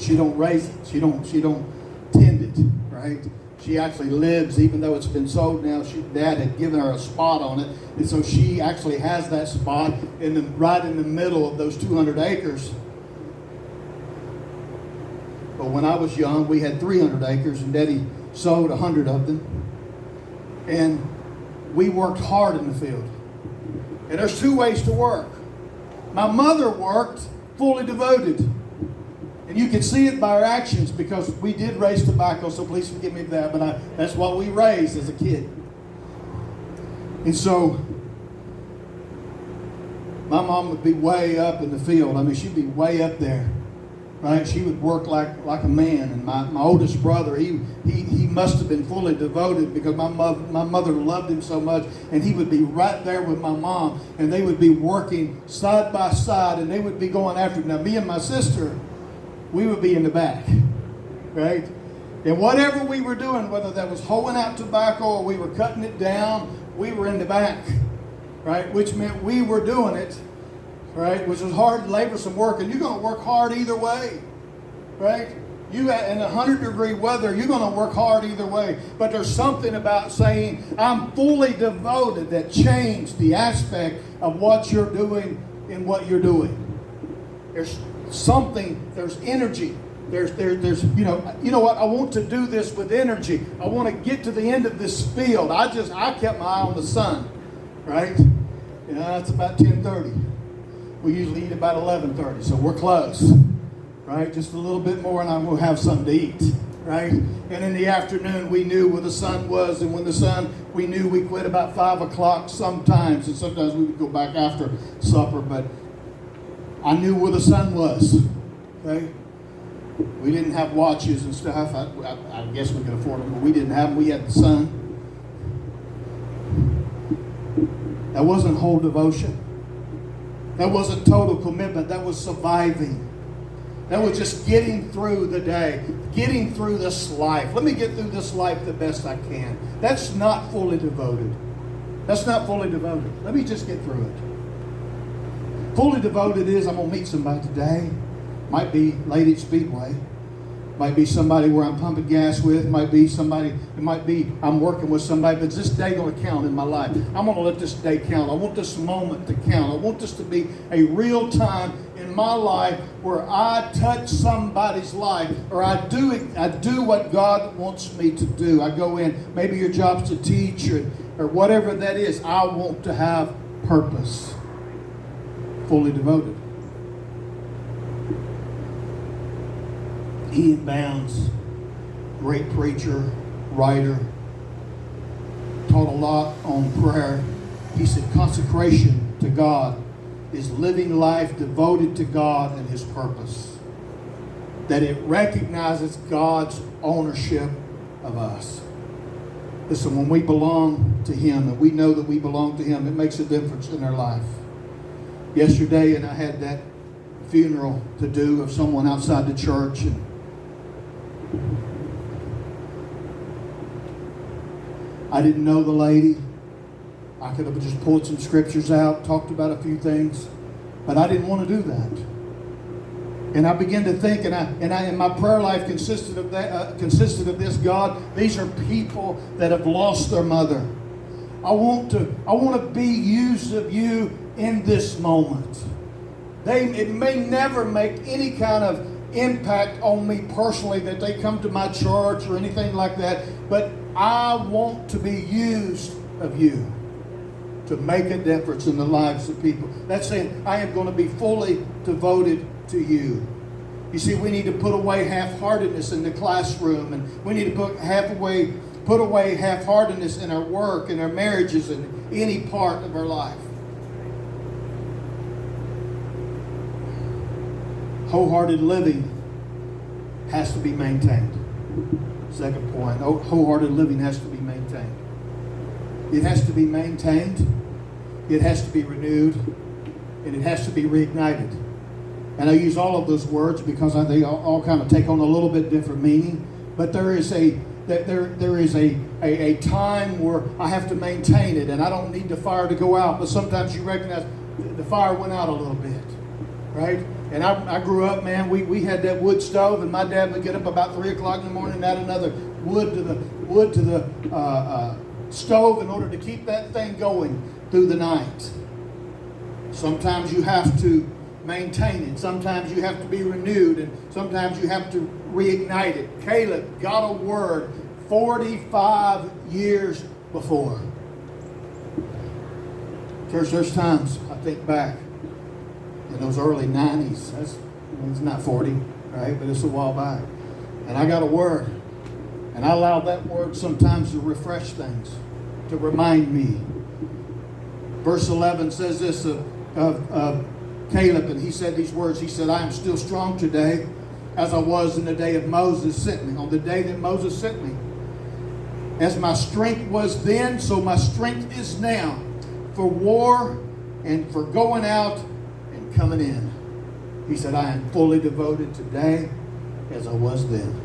she don't raise it. She don't tend it, right? She actually lives, even though it's been sold now. Dad had given her a spot on it, and so she actually has that spot right in the middle of those 200 acres. But when I was young, we had 300 acres, and Daddy sowed 100 of them, and we worked hard in the field. And there's two ways to work. My mother worked fully devoted. And you can see it by our actions, because we did raise tobacco, so please forgive me for that, but that's what we raised as a kid. And so my mom would be way up in the field. I mean, she'd be way up there, right? She would work like a man. And my oldest brother, he must have been fully devoted, because my mother loved him so much, and he would be right there with my mom, and they would be working side by side, and they would be going after him. Now, me and my sister, we would be in the back, right? And whatever we were doing, whether that was hoeing out tobacco or we were cutting it down, we were in the back, right? Which meant we were doing it, right? Which was hard, laborsome work, and you're going to work hard either way, right? In 100-degree weather, you're going to work hard either way. But there's something about saying, I'm fully devoted, that changed the aspect of what you're doing and what you're doing. There's something, there's energy. There's you know what, I want to do this with energy. I want to get to the end of this field. I kept my eye on the sun, right? It's about 10:30. We usually eat about 11:30, so we're close, right? Just a little bit more and I will have something to eat, right? And in the afternoon, we knew where the sun was, and we knew we quit about 5 o'clock sometimes, and sometimes we would go back after supper, but I knew where the sun was, okay? We didn't have watches and stuff. I guess we could afford them, but we didn't have them. We had the sun. That wasn't whole devotion. That wasn't total commitment. That was surviving. That was just getting through the day, getting through this life. Let me get through this life the best I can. That's not fully devoted. That's not fully devoted. Let me just get through it. Fully devoted is, I'm going to meet somebody today. Might be Lady Speedway. Might be somebody where I'm pumping gas with. Might be somebody, it might be I'm working with somebody, but is this day going to count in my life? I'm going to let this day count. I want this moment to count. I want this to be a real time in my life where I touch somebody's life, or I do what God wants me to do. I go in, maybe your job's to teach or whatever that is. I want to have purpose. Fully devoted. Ian Bounds, great preacher, writer, taught a lot on prayer. He said consecration to God is living life devoted to God and His purpose. That it recognizes God's ownership of us. Listen, when we belong to Him and we know that we belong to Him, it makes a difference in our life. Yesterday, and I had that funeral to do of someone outside the church, and I didn't know the lady. I could have just pulled some scriptures out, talked about a few things, but I didn't want to do that. And I began to think, and my prayer life consisted of this. God, these are people that have lost their mother. I want to be used of You in this moment. It may never make any kind of impact on me personally that they come to my church or anything like that, but I want to be used of You to make a difference in the lives of people. That's saying I am going to be fully devoted to You. You see, we need to put away half-heartedness in the classroom, and we need to put away half-heartedness in our work, in our marriages, in any part of our life. Wholehearted living has to be maintained. Second point, wholehearted living has to be maintained. It has to be maintained, it has to be renewed, and it has to be reignited. And I use all of those words because they all kind of take on a little bit different meaning. But there is a time where I have to maintain it, and I don't need the fire to go out. But sometimes you recognize the fire went out a little bit, right? And I grew up, man, we had that wood stove, and my dad would get up about 3 o'clock in the morning and add another wood to the stove in order to keep that thing going through the night. Sometimes you have to maintain it. Sometimes you have to be renewed, and sometimes you have to reignite it. Caleb got a word 45 years before. Church, there's times I think back in those early 90s. It's not 40, right? But it's a while back. And I got a word. And I allowed that word sometimes to refresh things, to remind me. Verse 11 says this of Caleb, and he said these words. He said, I am still strong today as I was in the day of Moses sent me, on the day that Moses sent me. As my strength was then, so my strength is now for war and for going out and coming in. He said, I am fully devoted today as I was then.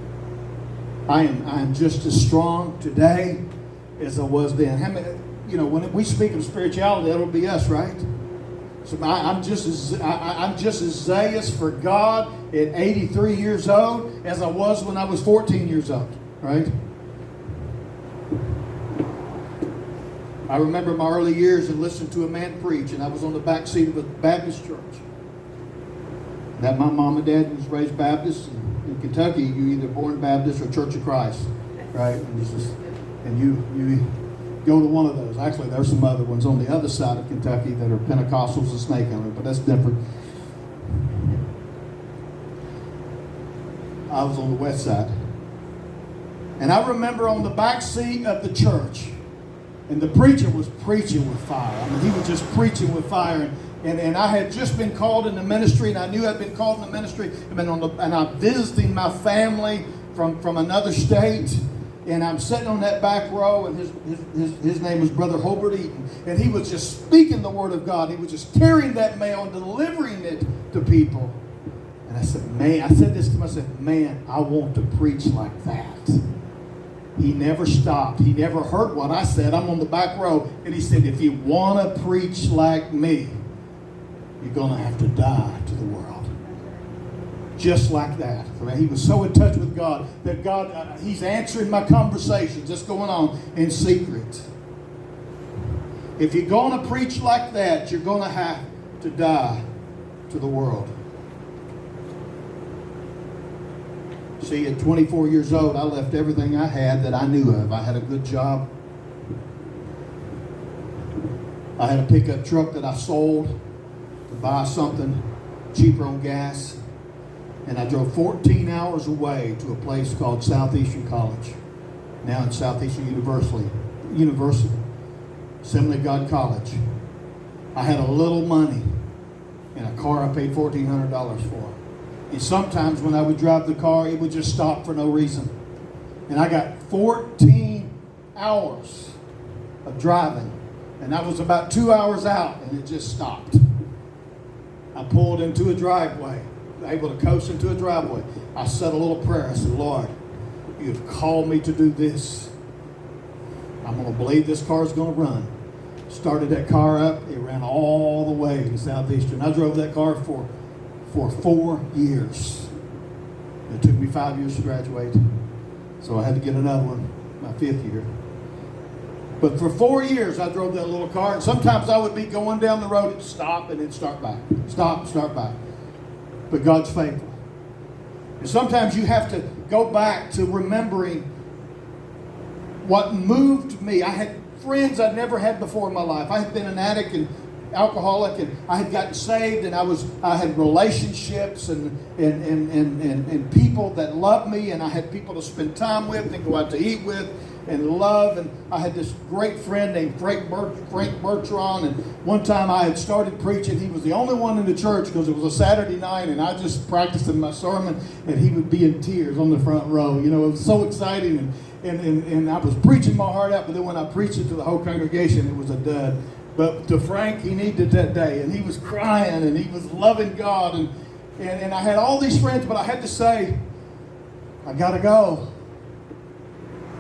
I am just as strong today as I was then. How many, when we speak of spirituality, that'll be us, right? So I'm just as zealous for God at 83 years old as I was when I was 14 years old, right? I remember my early years and listened to a man preach, and I was on the back seat of a Baptist church. That my mom and dad was raised Baptist. In Kentucky, you either born Baptist or Church of Christ, right? And you go to one of those. Actually, there's some other ones on the other side of Kentucky that are Pentecostals and snake handlers, but that's different. I was on the west side. And I remember on the back seat of the church, and the preacher was preaching with fire. I mean, he was just preaching with fire. And I had just been called in the ministry, and I knew I'd been called in the ministry. And I'm visiting my family from another state. And I'm sitting on that back row, and his name was Brother Hobart Eaton. And he was just speaking the word of God. He was just carrying that mail and delivering it to people. And I said this to myself, man, I want to preach like that. He never stopped. He never heard what I said. I'm on the back row. And he said, if you want to preach like me, you're going to have to die to the world. Just like that. He was so in touch with God that God, he's answering my conversations that's going on in secret. If you're going to preach like that, you're going to have to die to the world. See, at 24 years old, I left everything I had that I knew of. I had a good job. I had a pickup truck that I sold to buy something cheaper on gas. And I drove 14 hours away to a place called Southeastern College. Now it's Southeastern University. Assembly of God College. I had a little money in a car I paid $1,400 for. And sometimes when I would drive the car, it would just stop for no reason. And I got 14 hours of driving. And I was about 2 hours out, and it just stopped. I pulled into a driveway, able to coast into a driveway. I said a little prayer. I said, Lord, you've called me to do this. I'm going to believe this car is going to run. Started that car up. It ran all the way to Southeastern. I drove that car for 4 years. It took me 5 years to graduate. So I had to get another one, my 5th year. But for 4 years, I drove that little car. And sometimes I would be going down the road and stop and then start back. Stop, start back. But God's faithful. And sometimes you have to go back to remembering what moved me. I had friends I'd never had before in my life. I had been an addict and alcoholic, and I had gotten saved, and I had relationships and people that loved me, and I had people to spend time with and go out to eat with and love. And I had this great friend named Frank Bertrand, and one time I had started preaching. He was the only one in the church because it was a Saturday night, and I just practiced in my sermon, and he would be in tears on the front row. It was so exciting, and I was preaching my heart out, but then when I preached it to the whole congregation, it was a dud. But to Frank, he needed that day, and he was crying, and he was loving God, and I had all these friends, but I had to say, I gotta go.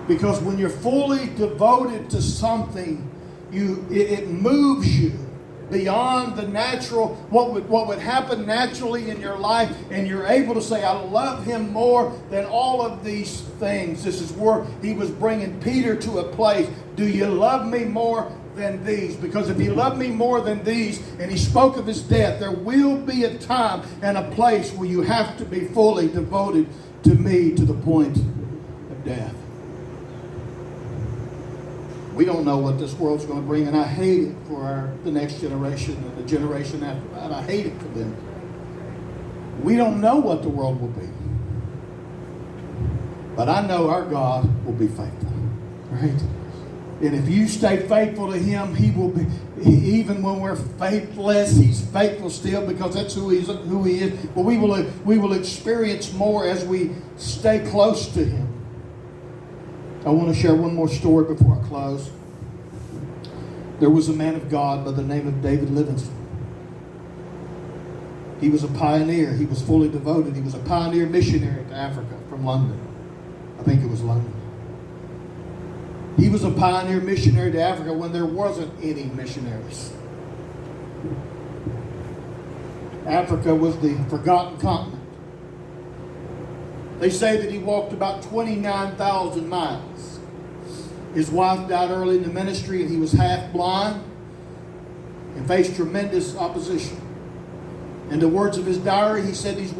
Because when you're fully devoted to something, it moves you beyond the natural, what would happen naturally in your life, and you're able to say, I love him more than all of these things. This is where he was bringing Peter to a place. Do you love me more than these? Because if you love me more than these, and he spoke of his death, there will be a time and a place where you have to be fully devoted to me to the point of death. We don't know what this world's going to bring, and I hate it for the next generation and the generation after that. I hate it for them. We don't know what the world will be. But I know our God will be faithful. Right? And if you stay faithful to him, he will be, even when we're faithless, he's faithful still, because that's who he is. But we will experience more as we stay close to him. I want to share one more story before I close. There was a man of God by the name of David Livingstone. He was a pioneer. He was fully devoted. He was a pioneer missionary to Africa from London. I think it was London. He was a pioneer missionary to Africa when there wasn't any missionaries. Africa was the forgotten continent. They say that he walked about 29,000 miles. His wife died early in the ministry, and he was half blind and faced tremendous opposition. In the words of his diary, he said these words.